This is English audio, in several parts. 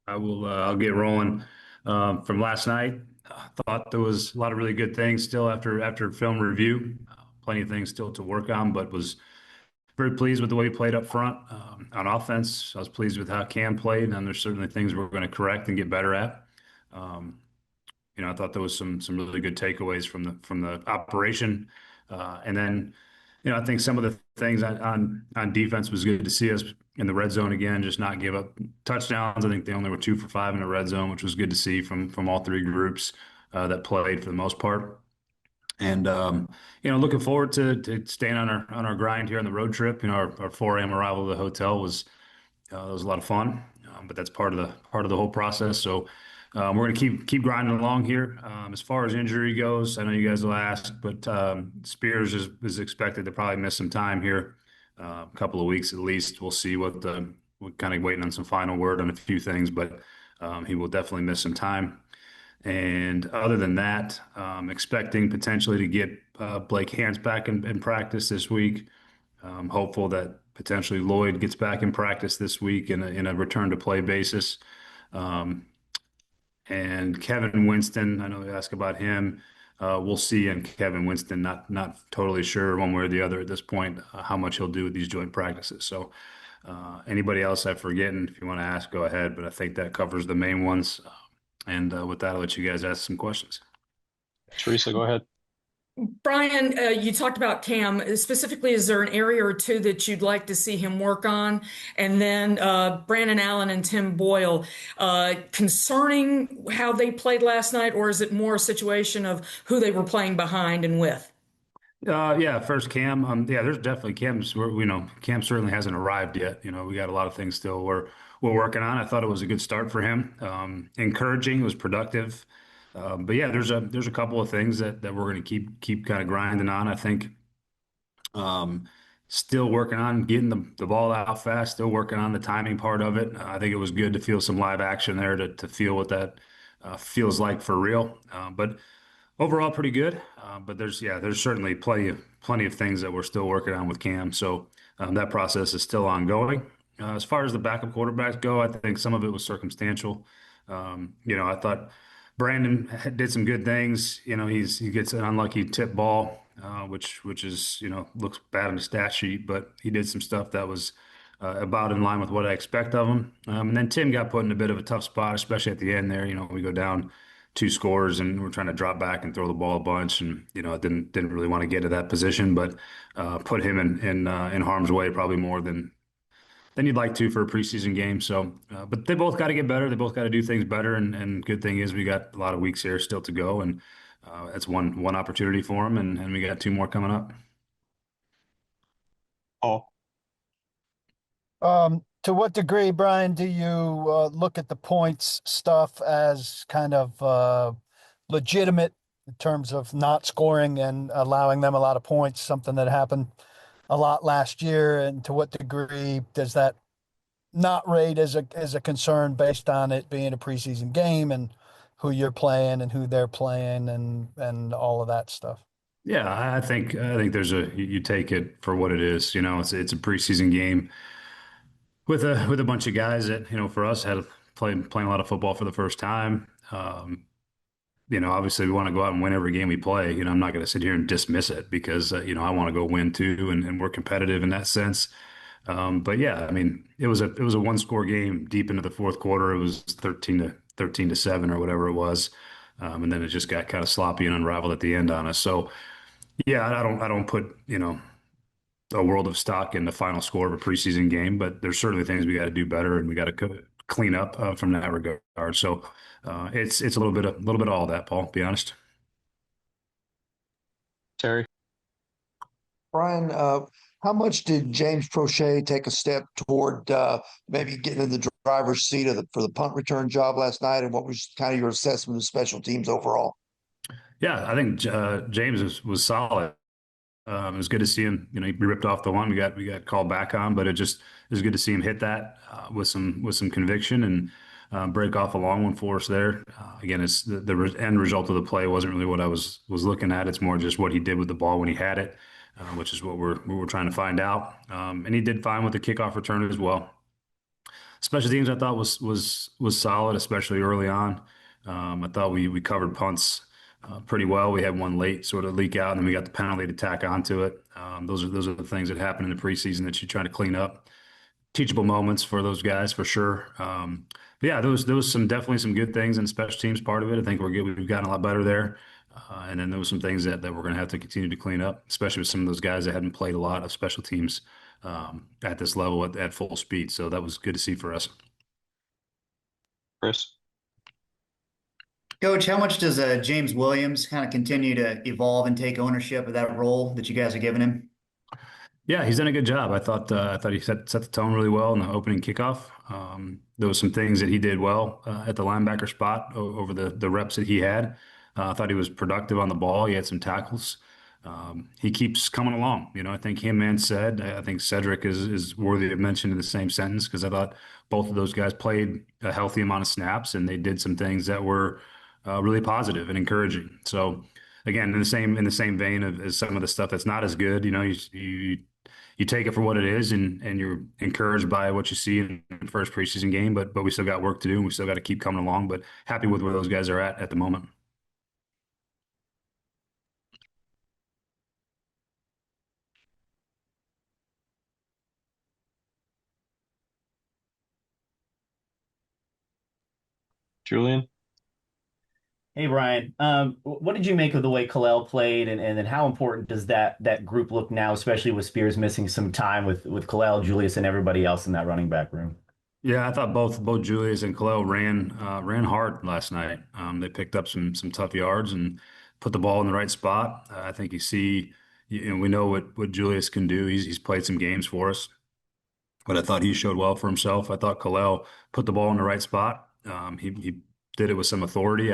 I will. I'll get rolling. From last night, I thought there was a lot of really good things still after film review. Plenty of things still to work on, but was very pleased with the way he played up front on offense. I was pleased with how Cam played, and there's certainly things we're going to correct and get better at. Um, I thought there was some really good takeaways from the operation, and then I think some of the things on defense was good to see us in the red zone again, just not give up touchdowns. I think they only were 2 for 5 in the red zone, which was good to see from all three groups that played for the most part. And looking forward to staying on our grind here on the road trip. Our 4 a.m. arrival to the hotel was a lot of fun, but that's part of the whole process. So we're going to keep grinding along here. As far as injury goes, I know you guys will ask, but Spears is expected to probably miss some time here, a couple of weeks at least. We'll see we're kind of waiting on some final word on a few things, but he will definitely miss some time. And other than that, expecting potentially to get Blake Hance back in practice this week. Hopeful that potentially Lloyd gets back in practice this week in a return to play basis. Um, and Kevin Winston, I know they ask about him. We'll see. And Kevin Winston, not totally sure one way or the other at this point how much he'll do with these joint practices. So anybody else I've forgotten, if you want to ask, go ahead. But I think that covers the main ones. And with that, I'll let you guys ask some questions. Teresa, go ahead. Brian, you talked about Cam. Specifically, is there an area or two that you'd like to see him work on? And then Brandon Allen and Tim Boyle, concerning how they played last night, or is it more a situation of who they were playing behind and with? Yeah, first Cam. Yeah, there's definitely Cam's. Cam certainly hasn't arrived yet. We got a lot of things still we're working on. I thought it was a good start for him. Encouraging, it was productive. But yeah, there's a couple of things that we're going to keep kind of grinding on. I think still working on getting the ball out fast. Still working on the timing part of it. I think it was good to feel some live action there to feel what that feels like for real. But overall, pretty good. But there's certainly plenty of things that we're still working on with Cam. So that process is still ongoing. As far as the backup quarterbacks go, I think some of it was circumstantial. I thought Brandon did some good things. He gets an unlucky tip ball, which is looks bad on the stat sheet, but he did some stuff that was about in line with what I expect of him. And then Tim got put in a bit of a tough spot, especially at the end there. We go down 2 scores and we're trying to drop back and throw the ball a bunch, and I didn't really want to get to that position, but put him in harm's way probably more than you'd like to for a preseason game. So, but they both got to get better. They both got to do things better. And good thing is we got a lot of weeks here still to go, and that's one opportunity for them, and we got 2 more coming up. Paul. To what degree, Brian, do you look at the points stuff as kind of legitimate in terms of not scoring and allowing them a lot of points, something that happened a lot last year? And to what degree does that not rate as a concern based on it being a preseason game and who you're playing and who they're playing and all of that stuff? Yeah, I think you take it for what it is. It's a preseason game with a bunch of guys that for us had playing a lot of football for the first time. Obviously we want to go out and win every game we play. I'm not going to sit here and dismiss it because I want to go win too, and we're competitive in that sense. But yeah, I mean, it was a 1-score game deep into the fourth quarter. It was 13-7 or whatever it was, and then it just got kind of sloppy and unraveled at the end on us. So yeah, I don't put a world of stock in the final score of a preseason game, but there's certainly things we got to do better and we got to clean up from that regard. So it's a little bit of all that, Paul. Be honest. Terry. Brian, how much did James Prochet take a step toward maybe getting in the driver's seat for the punt return job last night? And what was kind of your assessment of special teams overall? Yeah, I think James was solid. It was good to see him. He ripped off the one we got called back on, but it was good to see him hit that with some conviction and break off a long one for us there. Again, it's the end result of the play wasn't really what I was looking at. It's more just what he did with the ball when he had it, which is what we're trying to find out. And he did fine with the kickoff return as well. Special teams I thought was solid, especially early on. I thought we covered punts pretty well. We had one late sort of leak out, and then we got the penalty to tack onto it. Those are the things that happen in the preseason that you try to clean up. Teachable moments for those guys for sure. But yeah, there was some definitely some good things in the special teams part of it. I think we're good. We've gotten a lot better there. And then there was some things that we're going to have to continue to clean up, especially with some of those guys that hadn't played a lot of special teams at this level at full speed. So that was good to see for us. Chris. Coach, how much does James Williams kind of continue to evolve and take ownership of that role that you guys are giving him? Yeah, he's done a good job. I thought he set the tone really well in the opening kickoff. There was some things that he did well at the linebacker spot over the reps that he had. I thought he was productive on the ball. He had some tackles. He keeps coming along. I think him and I think Cedric is worthy of mention in the same sentence because I thought both of those guys played a healthy amount of snaps and they did some things that were really positive and encouraging. So again, in the same vein as some of the stuff that's not as good, you take it for what it is and you're encouraged by what you see in the first preseason game, but we still got work to do and we still got to keep coming along, but happy with where those guys are at the moment. Julian. Hey Brian, what did you make of the way Kalel played, and then how important does that group look now, especially with Spears missing some time with Kalel, Julius, and everybody else in that running back room? Yeah, I thought both Julius and Khalil ran hard last night. They picked up some tough yards and put the ball in the right spot. I think we know what Julius can do. He's played some games for us, but I thought he showed well for himself. I thought Khalil put the ball in the right spot. He did it with some authority.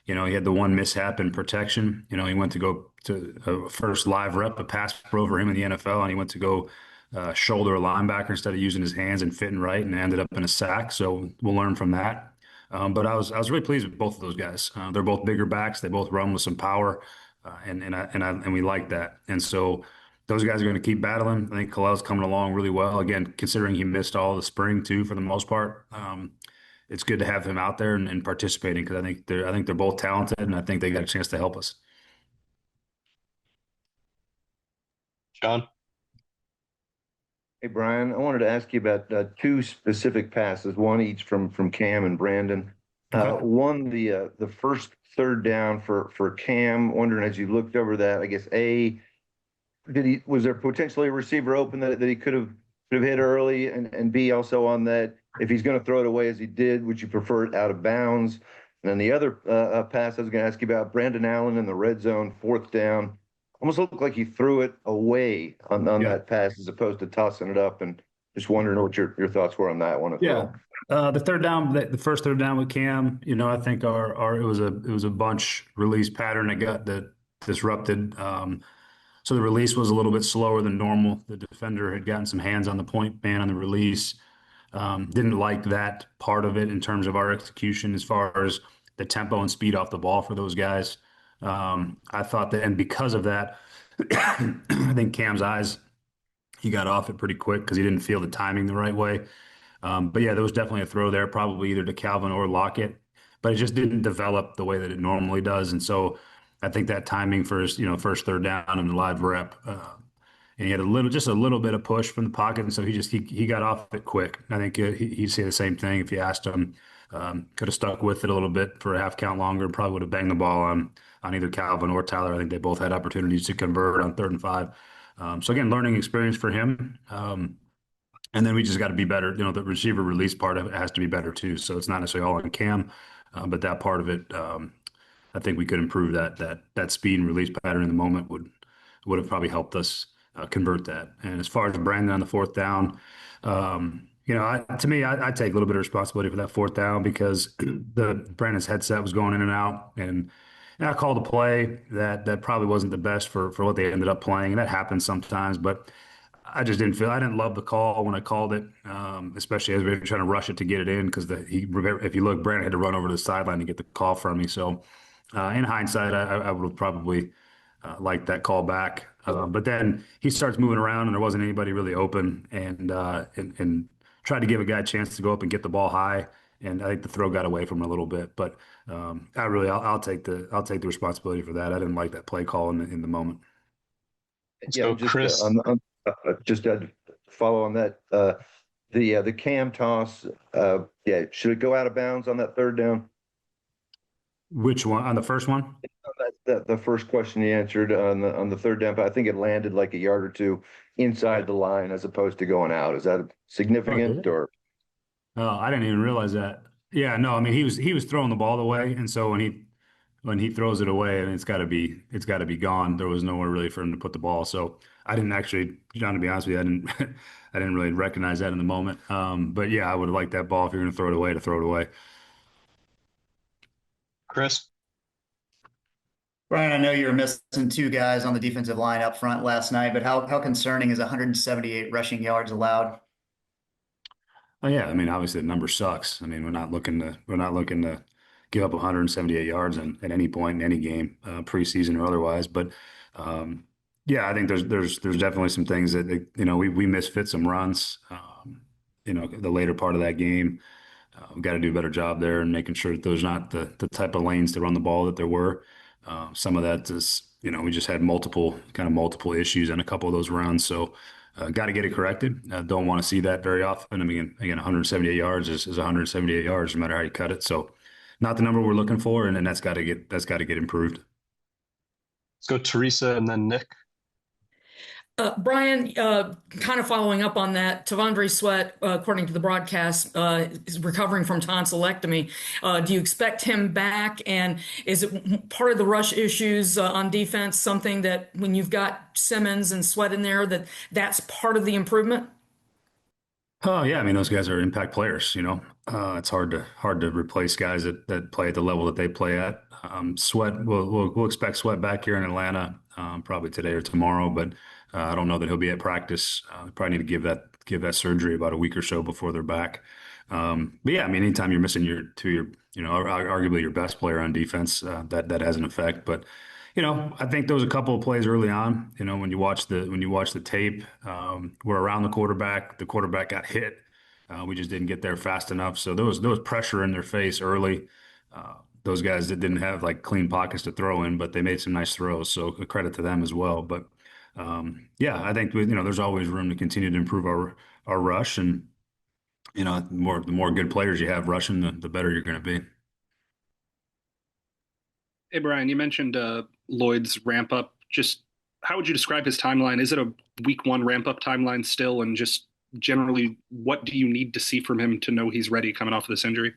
He had the one mishap in protection. He went to go to a first live rep, a pass pro over him in the NFL, and he went to go shoulder a linebacker instead of using his hands and fitting right, and ended up in a sack. So we'll learn from that. But I was really pleased with both of those guys. They're both bigger backs. They both run with some power, and we like that. And so those guys are going to keep battling. I think Khalil's coming along really well. Again, considering he missed all the spring too for the most part. It's good to have him out there and participating because I think they're both talented and I think they got a chance to help us. John. Hey, Brian, I wanted to ask you about two specific passes, one each from Cam and Brandon. Okay. One, the first third down for Cam, wondering as you looked over that, I guess, was there potentially a receiver open that he could have hit early? And B, also on that, if he's going to throw it away as he did, would you prefer it out of bounds? And then the other pass I was going to ask you about, Brandon Allen in the red zone, fourth down, almost looked like he threw it away on that pass as opposed to tossing it up. And just wondering what your thoughts were on that one as well. The first third down with Cam, I think it was a bunch release pattern that disrupted. So the release was a little bit slower than normal. The defender had gotten some hands on the point man on the release. Didn't like that part of it in terms of our execution as far as the tempo and speed off the ball for those guys. I thought that, and because of that, I think Cam's eyes, he got off it pretty quick because he didn't feel the timing the right way. But yeah, there was definitely a throw there, probably either to Calvin or Lockett, but it just didn't develop the way that it normally does. And so I think that timing for his, first third down and the live rep, and he had just a little bit of push from the pocket, and so he got off it quick. I think he'd say the same thing if you asked him. Could have stuck with it a little bit for a half count longer, and probably would have banged the ball on either Calvin or Tyler. I think they both had opportunities to convert on 3rd and 5. So again, learning experience for him. And then we just got to be better. The receiver release part of it has to be better too. So it's not necessarily all on Cam, but that part of it, I think we could improve that speed and release pattern in the moment would have probably helped us convert that. And as far as Brandon on the fourth down, to me, I take a little bit of responsibility for that fourth down because Brandon's headset was going in and out, and I called a play that probably wasn't the best for what they ended up playing, and that happens sometimes. But I didn't love the call when I called it, especially as we were trying to rush it to get it in because if you look, Brandon had to run over to the sideline to get the call from me. So in hindsight, I would have probably liked that call back. But then he starts moving around and there wasn't anybody really open. And tried to give a guy a chance to go up and get the ball high, and I think the throw got away from him a little bit. But I'll take the responsibility for that. I didn't like that play call in the moment. So Just Chris, just to follow on that, the cam toss, should it go out of bounds on that third down? Which one? On the first one? The first question he answered on the third down, but I think it landed like a yard or two inside the line as opposed to going out. Is that significant or? Oh, I didn't even realize that. Yeah, no, I mean he was throwing the ball away, and so when he throws it away, and it's got to be gone. There was nowhere really for him to put the ball. So I didn't actually, John, to be honest with you, I didn't I didn't really recognize that in the moment. But yeah, I would have liked that ball if you're going to throw it away to throw it away. Chris, Brian, I know you were missing two guys on the defensive line up front last night, but how concerning is 178 rushing yards allowed? Oh yeah, I mean obviously the number sucks. I mean we're not looking to give up 178 yards at any point in any game, preseason or otherwise. But yeah, I think there's definitely some things that we misfit some runs. The later part of that game, we've got to do a better job there and making sure that there's not the type of lanes to run the ball that there were. Some of that is we just had multiple issues in a couple of those runs. So got to get it corrected. Don't want to see that very often. I mean, again, 178 yards is 178 yards, no matter how you cut it. So, not the number we're looking for, and then that's got to get improved. let's go Teresa and then Nick. Brian, kind of following up on that, Tavondre Sweat, according to the broadcast, is recovering from tonsillectomy. Do you expect him back? And is it part of the rush issues on defense, something that when you've got Simmons and Sweat in there, that's part of the improvement? Oh yeah, I mean those guys are impact players. It's hard to replace guys that play at the level that they play at. Sweat, we'll expect Sweat back here in Atlanta, probably today or tomorrow, but I don't know that he'll be at practice. Probably need to give that surgery about a week or so before they're back. But yeah, I mean anytime you're missing arguably your best player on defense, that has an effect. But I think there was a couple of plays early on. When you watch the tape, we're around the quarterback. The quarterback got hit. We just didn't get there fast enough. So there was pressure in their face early. Those guys that didn't have like clean pockets to throw in, but they made some nice throws. So a credit to them as well. But yeah, I think there's always room to continue to improve our rush, and the more good players you have rushing, the better you're going to be. Hey, Brian, you mentioned Lloyd's ramp up. Just how would you describe his timeline? Is it a week one ramp up timeline still? And just generally, what do you need to see from him to know he's ready coming off of this injury?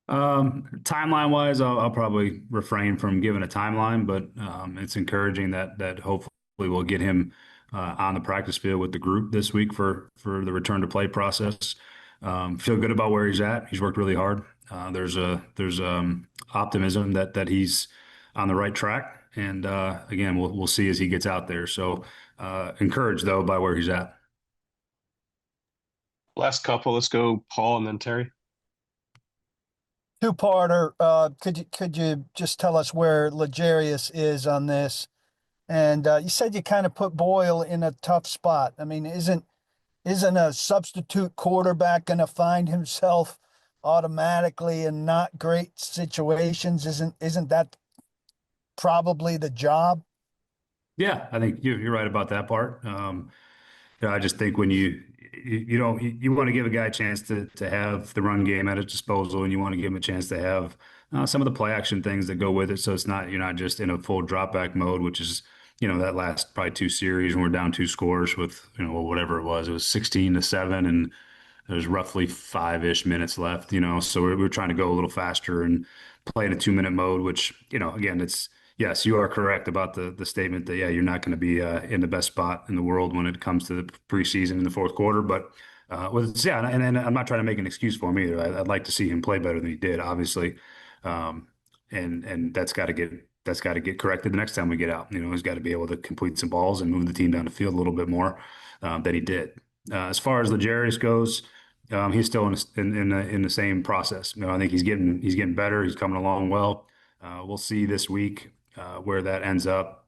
Timeline wise, I'll probably refrain from giving a timeline, but it's encouraging that hopefully we'll get him on the practice field with the group this week for the return to play process. Feel good about where he's at. He's worked really hard. There's optimism that he's on the right track, and again, we'll see as he gets out there. So encouraged though by where he's at. Last couple, let's go Paul and then Terry. Two-parter. Could you just tell us where Legius is on this? And you said you kind of put Boyle in a tough spot. I mean, isn't a substitute quarterback going to find himself automatically in not great situations? Isn't that probably the job? Yeah, I think you're right about that part. I just think when you want to give a guy a chance to have the run game at his disposal, and you want to give him a chance to have some of the play action things that go with it. So you're not just in a full drop back mode, which is that last probably two series when we're down two scores with whatever it was 16-7, and there's roughly 5-ish minutes left. So we're trying to go a little faster and play in a 2-minute mode, which again, yes, you are correct about the statement that, yeah, you're not going to be in the best spot in the world when it comes to the preseason in the fourth quarter. But and I'm not trying to make an excuse for him either. I'd like to see him play better than he did, obviously. And that's got to get corrected the next time we get out. He's got to be able to complete some balls and move the team down the field a little bit more than he did. As far as Legius goes, he's still in the same process. I think he's getting better. He's coming along well. We'll see this week where that ends up.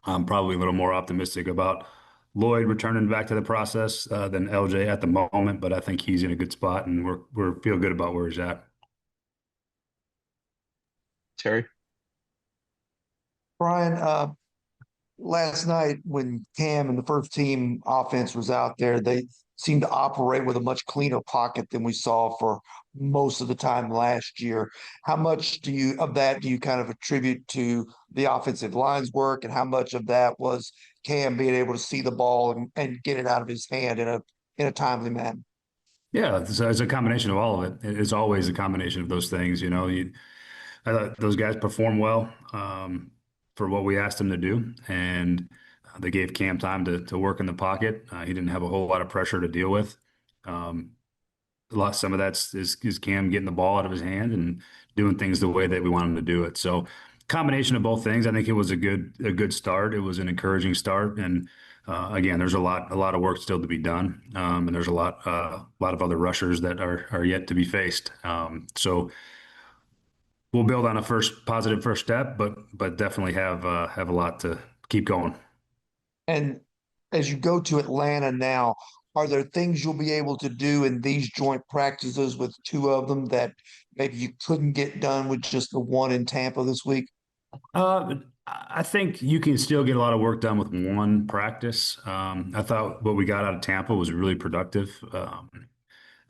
I'm probably a little more optimistic about Lloyd returning back to the process than LJ at the moment, but I think he's in a good spot, and we're feel good about where he's at. Terry? Brian, last night when Cam and the first team offense was out there, they seemed to operate with a much cleaner pocket than we saw for most of the time last year. How much of that do you kind of attribute to the offensive line's work, and how much of that was Cam being able to see the ball and get it out of his hand in a timely manner? Yeah, so it's a combination of all of it. It's always a combination of those things. I thought those guys performed well for what we asked them to do, and they gave Cam time to work in the pocket. He didn't have a whole lot of pressure to deal with. Um, some of that's is Cam getting the ball out of his hand and doing things the way that we want him to do it. So, combination of both things. I think it was a good start. It was an encouraging start, and again, there's a lot of work still to be done, and there's a lot of other rushers that are yet to be faced. So we'll build on a positive first step, but definitely have a lot to keep going. And as you go to Atlanta now, are there things you'll be able to do in these joint practices with two of them that maybe you couldn't get done with just the one in Tampa this week? I think you can still get a lot of work done with one practice. I thought what we got out of Tampa was really productive.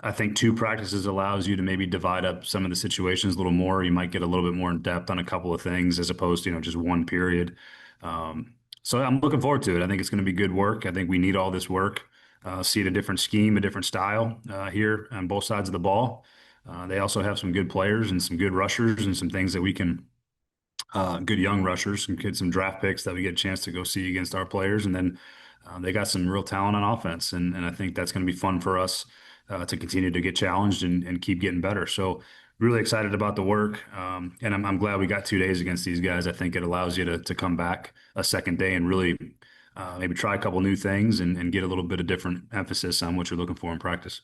I think two practices allows you to maybe divide up some of the situations a little more. You might get a little bit more in depth on a couple of things as opposed to, just one period. So I'm looking forward to it. I think it's going to be good work. I think we need all this work. See it a different scheme, a different style here on both sides of the ball. They also have some good players and some good rushers and some things that we can good young rushers, some draft picks that we get a chance to go see against our players. And then they got some real talent on offense. And I think that's going to be fun for us to continue to get challenged and keep getting better. So really excited about the work. And I'm glad we got 2 days against these guys. I think it allows you to come back a second day and really maybe try a couple new things and get a little bit of different emphasis on what you're looking for in practice.